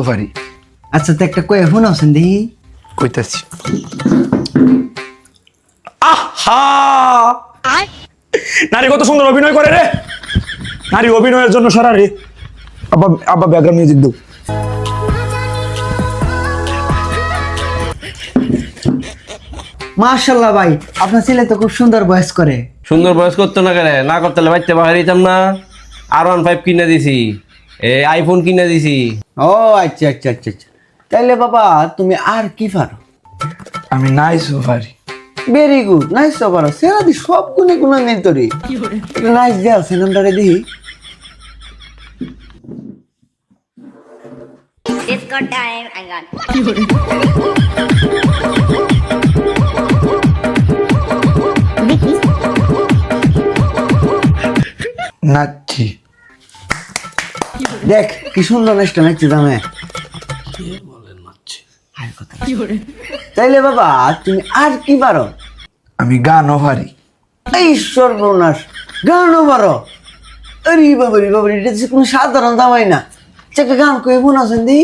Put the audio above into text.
পারি। আচ্ছা তো একটা কয়ে ফোন আছেন দেখি। কইতাছি। আহা, নারী কত সুন্দর অভিনয় করে রে। নারী অভিনয়ের জন্য সারা রে। আব্বা আব্বা ব্যাকগ্রাউন্ড মিউজিক দাও। মাশাআল্লাহ ভাই, আপনার ছেলে তো খুব সুন্দর ভয়েস করে। সুন্দর বয়স করতো না কেন? না করতে হলে বাচ্চা বাহার দিতাম না। R15 কিনে দিছি, আইফোন কিনে দিছি। ও আচ্ছা আচ্ছা আচ্ছা আচ্ছা, তাইলে বাবা তুমি আর কি পারো? আমি নাইসও পারি। ভেরি গুড, নাইস তো পারো। সেরা দি সব গুণে গুণান্বিত রে। নাইস দেওয়া সিনেমাটা দেখি। Disco time, I got. নাচছি। দেখ কি সুন্দর নাচটা নাচছে দামে। তাইলে বাবা তুমি আর কি পারো? আমি গানও পারি। এই সর্বনাশ, গানও পারো? আরে বাবারি বাবারি, এটা তো কোনো সাধারণ দামাই না। একটা গান কয়ে ফোন আছেন দি।